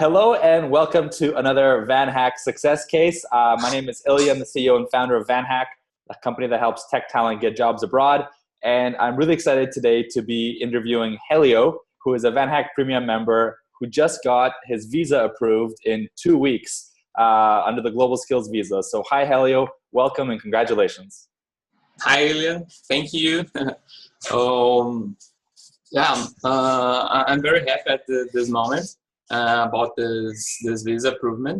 Hello and welcome to another VanHack success case. My name is Helio. I'm the CEO and founder of VanHack, a company that helps tech talent get jobs abroad. And I'm really excited today to be interviewing Helio, who is a VanHack Premium member who just got his visa approved in 2 weeks under the Global Skills Visa. So hi, Helio. Welcome and congratulations. Hi, Elian. Thank you. um, I'm very happy at this moment about this visa approval.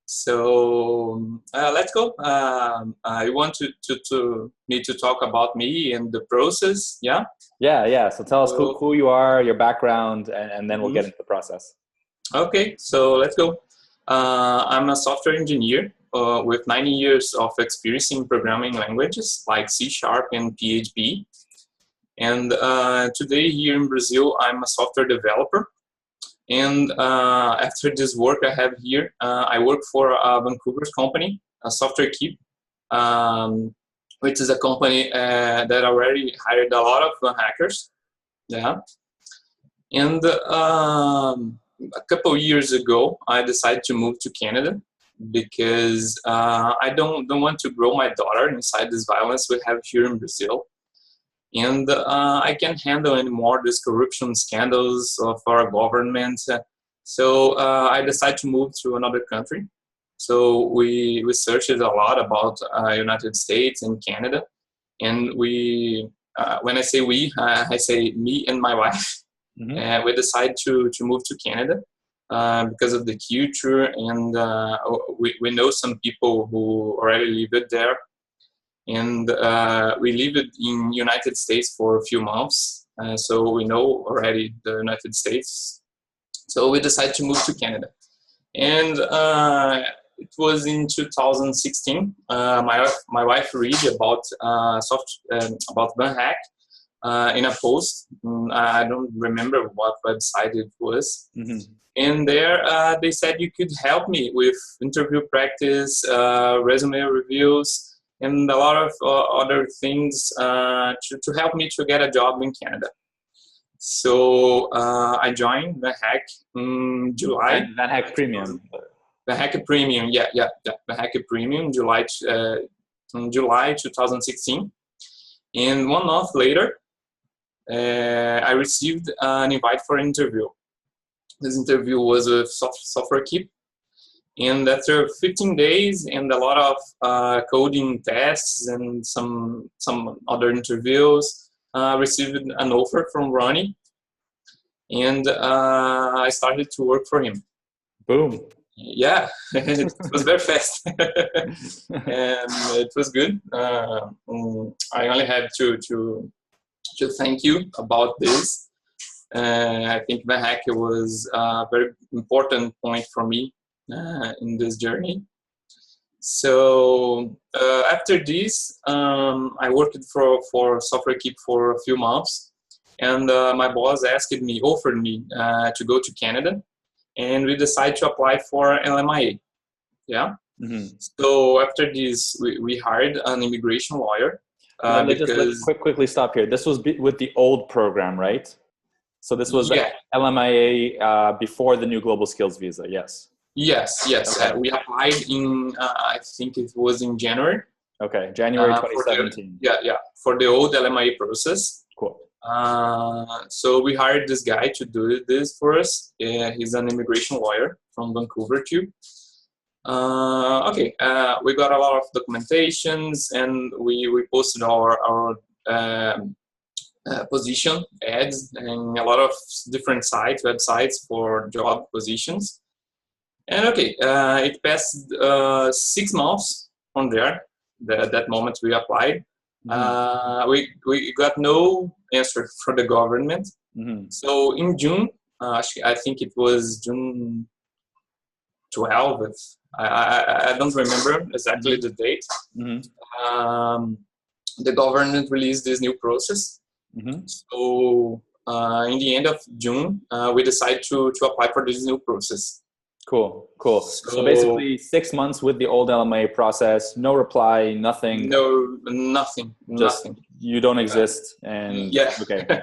So let's go. I want me to talk about me and the process. Yeah. Yeah. So tell us who you are, your background, and then we'll get into the process. Okay. So let's go. I'm a software engineer with 90 years of experience in programming languages like C# and PHP. And today here in Brazil, I'm a software developer. And after this work I have here, I work for a Vancouver's company, a Software Keep, which is a company that already hired a lot of hackers. Yeah. And a couple of years ago, I decided to move to Canada because I don't want to grow my daughter inside this violence we have here in Brazil. And I can't handle anymore these corruption scandals of our government. So I decided to move to another country. So we researched a lot about United States and Canada. And when I say we, I say me and my wife. Mm-hmm. We decided to move to Canada because of the culture, and we know some people who already live there. And we lived in United States for a few months, so we know already the United States. So we decided to move to Canada. And it was in 2016. My wife read about VanHack in a post. I don't remember what website it was. Mm-hmm. And there they said you could help me with interview practice, resume reviews, and a lot of other things to help me to get a job in Canada. So I joined VanHack in July. VanHack Premium. VanHack Premium, yeah. VanHack Premium, July 2016. And 1 month later, I received an invite for an interview. This interview was with Software Keep. And after 15 days and a lot of coding tests and some other interviews, received an offer from Ronnie, and I started to work for him. Boom! Yeah, it was very fast, and it was good. I only have to thank you about this. I think VanHack was a very important point for me in this journey. So after this, I worked for Software Keep for a few months, and my boss offered me to go to Canada, and we decided to apply for LMIA. Yeah. Mm-hmm. So after this, we hired an immigration lawyer. Let's quickly stop here. This was with the old program, right? So this was LMIA before the new Global Skills Visa, yes? Yes. Okay. We applied in, I think it was in January. Okay, January 2017. For the old LMIA process. Cool. So we hired this guy to do this for us. He's an immigration lawyer from Vancouver too. We got a lot of documentations, and we posted our position ads in a lot of different websites for job positions. And it passed 6 months from there. That moment we applied. Mm-hmm. We got no answer from the government. Mm-hmm. So in June, I think it was June 12th. I don't remember exactly the date. Mm-hmm. The government released this new process. Mm-hmm. So in the end of June, we decided to apply for this new process. Cool. So basically 6 months with the old LMA process, no reply, nothing. No, nothing. you don't exist, and Yeah. okay.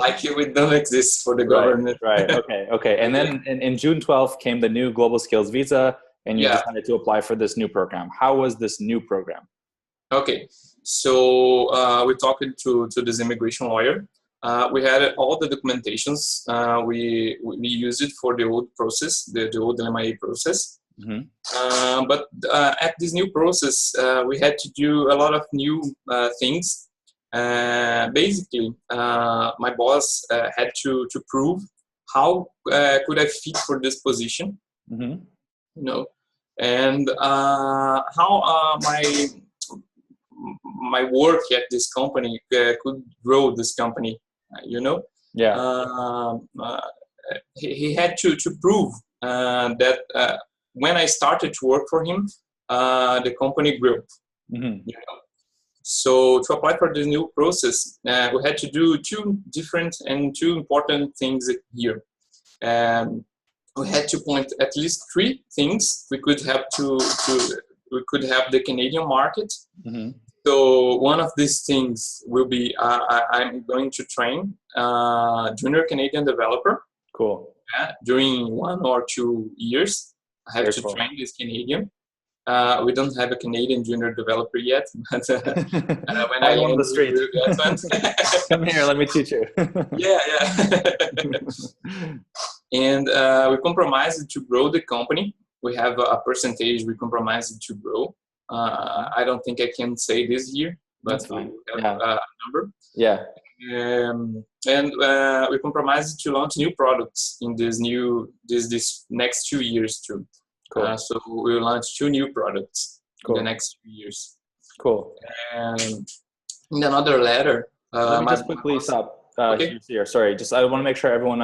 Like we don't exist for the Right, government. right. Okay. And then in June 12th came the new Global Skills Visa, and you Yeah. decided to apply for this new program. How was this new program? Okay. So we talked to this immigration lawyer. We had all the documentations. We used it for the old process, the old LMIA process. But at this new process, we had to do a lot of new things. Basically, my boss had to prove how could I fit for this position, you know, and how my work at this company could grow this company, you know. Yeah. He had to prove that when I started to work for him, the company grew. You know? So to apply for the new process, we had to do two different and two important things here. We had to point at least three things we could have we could have the Canadian market. So one of these things will be I'm going to train junior Canadian developer. Cool. During 1 or 2 years, I have to train this Canadian. We don't have a Canadian junior developer yet, but when I on land, the street. we'll get one. Come here, let me teach you. Yeah. And we compromised to grow the company. We have a percentage we compromised to grow. I don't think I can say this here, but we have a number. Yeah. And we compromised to launch new products in this next 2 years too. Cool. So we will launch 2 new products in the next 2 years. Cool. And in another letter, let me just quickly stop. Here. Sorry, just I want to make sure everyone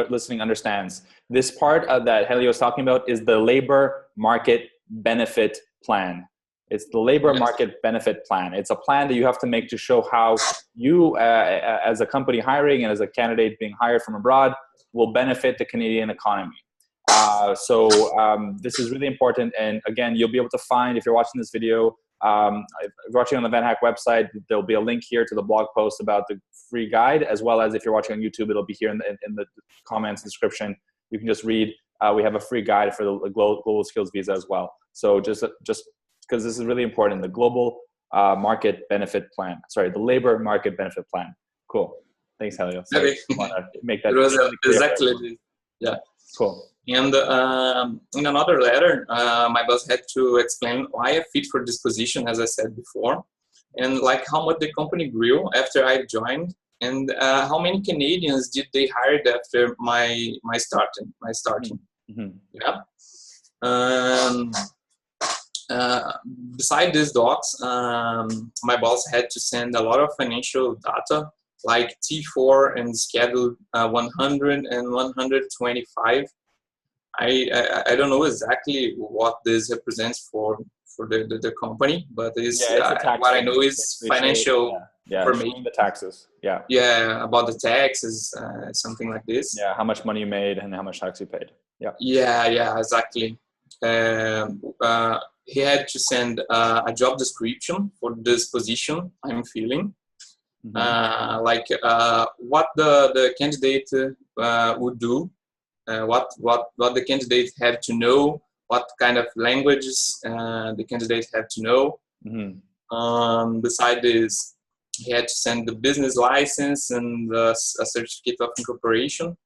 listening understands. This part that Helio is talking about is the labor market benefit plan. It's the labor market benefit plan. It's a plan that you have to make to show how you, as a company hiring and as a candidate being hired from abroad, will benefit the Canadian economy. This is really important. And again, you'll be able to find, if you're watching this video, if you're watching on the VanHack website, there'll be a link here to the blog post about the free guide, as well as if you're watching on YouTube, it'll be here in the comments description. You can just read. We have a free guide for the Global Skills Visa as well. So just because this is really important, the Global Market Benefit Plan. Sorry, the Labor Market Benefit Plan. Cool. Thanks, Helio. Sorry, want to make that. It was exactly. Yeah. Cool. And in another letter, my boss had to explain why I fit for this position, as I said before, and like how much the company grew after I joined, and how many Canadians did they hire after my starting. Yeah. Beside these docs, my boss had to send a lot of financial data, like T4 and Schedule 100 and 125. I don't know exactly what this represents for the company, but it's what I know is financial information. The taxes. Yeah. Yeah, about the taxes, something like this. Yeah, how much money you made and how much tax you paid. Yeah. Yeah, exactly. He had to send a job description for this position I'm filling. Like what the candidate would do, what the candidate had to know, what kind of languages the candidate had to know. Beside this, he had to send the business license and a certificate of incorporation.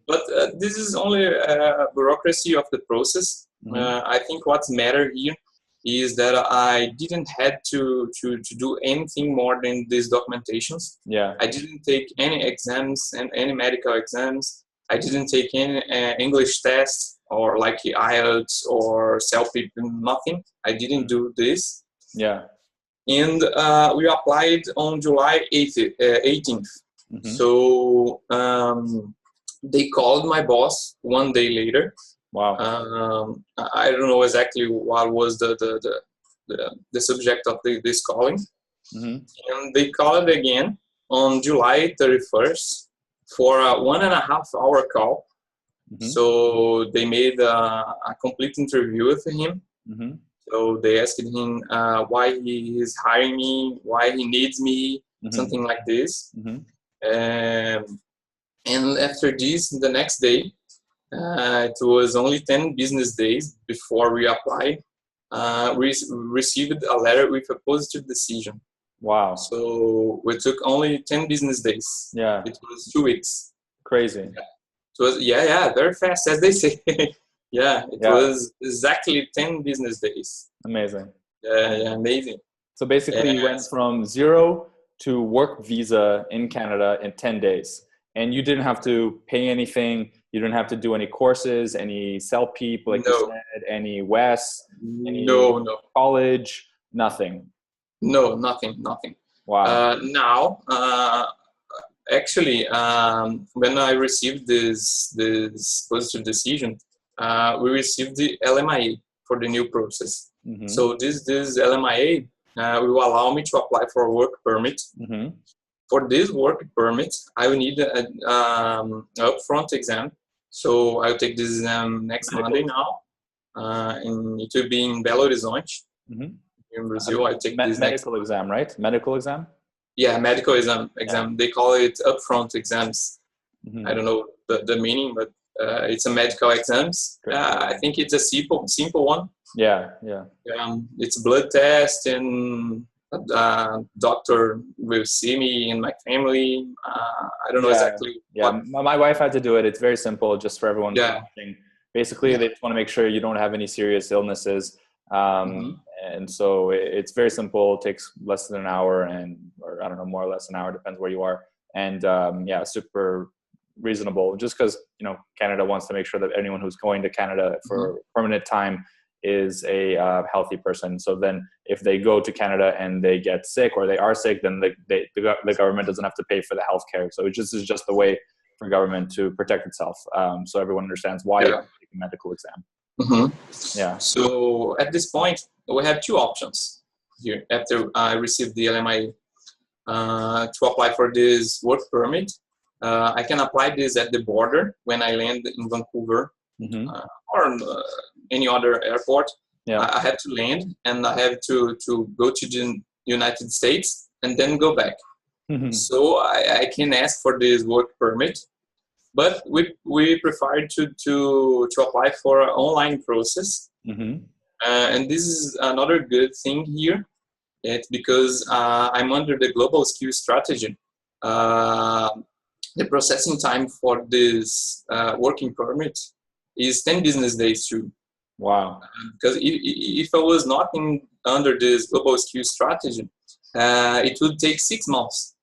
But this is only a bureaucracy of the process. I think what's matter here is that I didn't have to do anything more than these documentations. Yeah. I didn't take any exams and any medical exams. I didn't take any English tests or like IELTS or CELP, nothing. I didn't do this. Yeah. And we applied on July 18th. So they called my boss 1 day later. Wow. I don't know exactly what was the subject of this calling. And they called again on July 31st for a 1.5 hour call. So they made a complete interview with him. So they asked him why he is hiring me, why he needs me, something like this. Mm-hmm. And after this, the next day, it was only 10 business days before we applied. We received a letter with a positive decision. Wow. So we took only 10 business days. Yeah. It was 2 weeks. Crazy. Yeah. It was, very fast, as they say. Yeah, it was exactly 10 business days. Amazing. Yeah, amazing. So basically you went from 0 to work visa in Canada in 10 days. And you didn't have to pay anything. You didn't have to do any courses, any CELP, like you said, any WES, any college, nothing. No, nothing. Wow. Now, actually, when I received this positive decision, we received the LMIA for the new process. Mm-hmm. So this LMIA will allow me to apply for a work permit. Mm-hmm. For this work permit, I will need an upfront exam. So I'll take this exam next Monday now, and it will be in Belo Horizonte. Mm-hmm. In Brazil. I take this medical exam, right? Medical exam? Yeah, medical exam. Yeah. They call it upfront exams. Mm-hmm. I don't know the meaning, but it's a medical exams. I think it's a simple one. Yeah. It's blood test, and doctor will see me and my family. I don't know exactly. Yeah, my wife had to do it. It's very simple, just for everyone watching. Basically, they just want to make sure you don't have any serious illnesses. And so it's very simple. It takes less than an hour, or I don't know, more or less an hour, depends where you are. And super reasonable, just because Canada wants to make sure that anyone who's going to Canada for permanent time is a healthy person. So then if they go to Canada and they get sick or they are sick, then the government doesn't have to pay for the healthcare. So it is just a way for government to protect itself. So everyone understands why you take a medical exam. Mm-hmm. Yeah. So at this point, we have two options here. After I received the LMI to apply for this work permit, I can apply this at the border when I land in Vancouver or any other airport. I have to land and I have to go to the United States and then go back. So I can ask for this work permit. But we prefer to apply for an online process. And this is another good thing here. It's because I'm under the global skills strategy. The processing time for this working permit is 10 business days too. Wow. Because if I was not under this global skills strategy, it would take 6 months.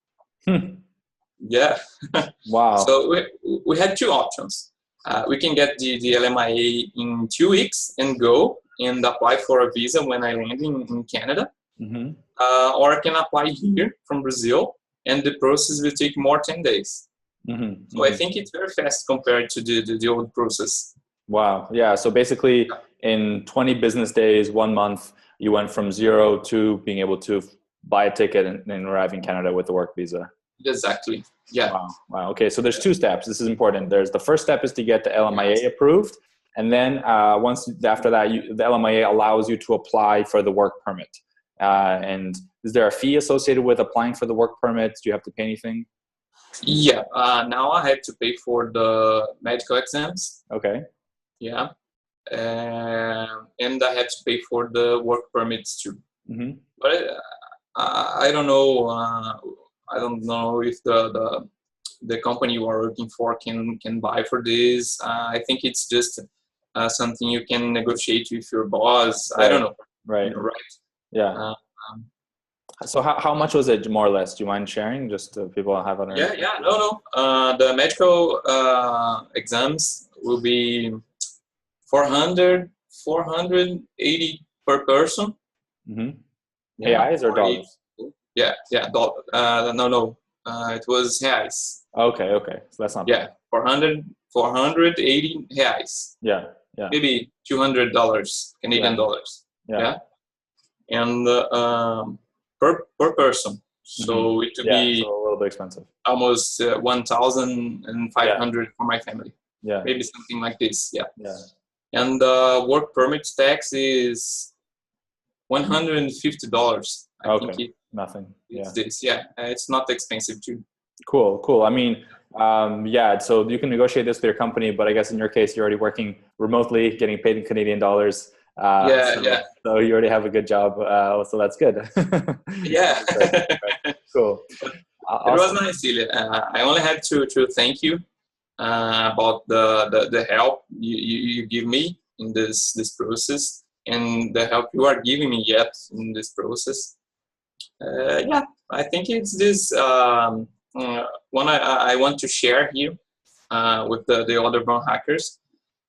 Yeah. Wow. So we had two options. We can get the LMIA in 2 weeks and go and apply for a visa when I land in Canada. Or I can apply here from Brazil, and the process will take more 10 days. So I think it's very fast compared to the old process. Wow. Yeah. So basically in 20 business days, 1 month, you went from 0 to being able to buy a ticket and arrive in Canada with a work visa. Exactly. Yeah. Wow. Okay. So there's 2 steps. This is important. There's the first step is to get the LMIA approved. And then after that, the LMIA allows you to apply for the work permit. And is there a fee associated with applying for the work permit? Do you have to pay anything? Yeah. Now I have to pay for the medical exams. Okay. Yeah. And I have to pay for the work permits too. But I don't know. I don't know if the company you are working for can buy for this. I think it's just something you can negotiate with your boss. Right. I don't know. Right. Right. Yeah. So how much was it, more or less? Do you mind sharing, just so people have an idea? Yeah. No. The medical exams will be 480 per person. Reais or dollars? Yeah. No. It was reais. Okay. So that's not bad. 480 reais. Yeah. Maybe $200 Canadian dollars. Yeah. And per person. So it would be so a little bit expensive. Almost 1,500 for my family. Yeah. Maybe something like this. Yeah. Yeah. And work permit tax is $150. I think Nothing. Yeah. It's not expensive too. Cool. I mean, yeah, so you can negotiate this with your company, but I guess in your case, you're already working remotely, getting paid in Canadian dollars. So you already have a good job. So that's good. Yeah. Cool. It was nice, Ilya. I only had to thank you about the help you give me in this process, and the help you are giving me yet in this process. Yeah, I think it's this one I want to share here with the other born hackers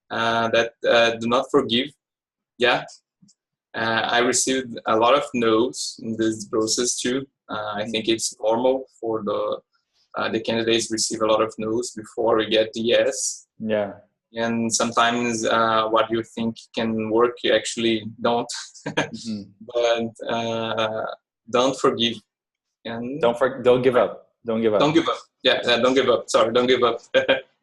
that do not forgive. Yeah, I received a lot of no's in this process too. I think it's normal for the candidates receive a lot of no's before we get the yes. Yeah. And sometimes what you think can work, you actually don't. But don't forgive. And don't give up. Don't give up. Don't give up. Yeah, don't give up. Sorry, don't give up.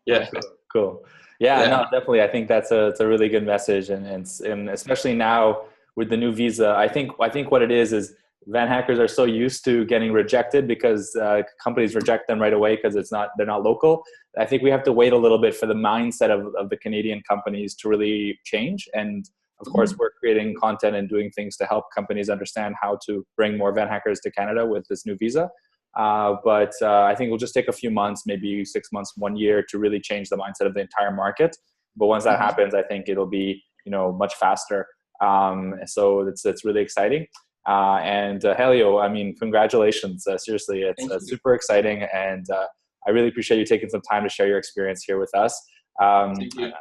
Yeah. Cool. Yeah, no, definitely. I think it's a really good message, and especially now with the new visa, I think what it is VanHackers are so used to getting rejected because companies reject them right away because they're not local. I think we have to wait a little bit for the mindset of the Canadian companies to really change. And of course, we're creating content and doing things to help companies understand how to bring more VanHackers to Canada with this new visa. But I think it'll just take a few months, maybe 6 months, 1 year, to really change the mindset of the entire market. But once that happens, I think it'll be much faster. So it's really exciting. And Helio, I mean, congratulations! Seriously, it's super exciting, and I really appreciate you taking some time to share your experience here with us. Thank you.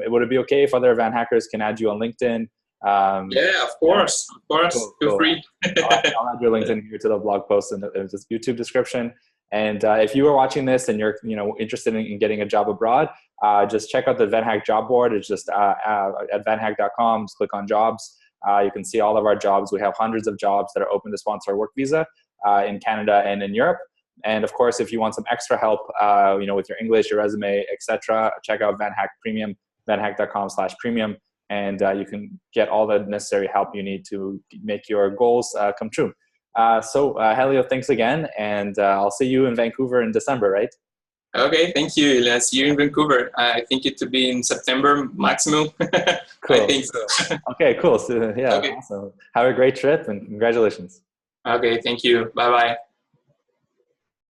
Would it be okay if other VanHackers can add you on LinkedIn? Yeah, of course. Cool. Feel free. I'll add your LinkedIn here to the blog post and the YouTube description. And if you are watching this and you're interested in getting a job abroad, just check out the VanHack job board. It's just at vanhack.com. Just click on jobs. You can see all of our jobs. We have hundreds of jobs that are open to sponsor a work visa in Canada and in Europe. And of course, if you want some extra help, with your English, your resume, etc., check out VanHack Premium, vanhack.com/premium. And you can get all the necessary help you need to make your goals come true. So Helio, thanks again. And I'll see you in Vancouver in December, right? Okay, thank you. Let's see you in Vancouver. I think it to be in September maximum. Cool. I think so. Okay, cool. So, yeah, Awesome. Have a great trip and congratulations. Okay, thank you. Bye-bye.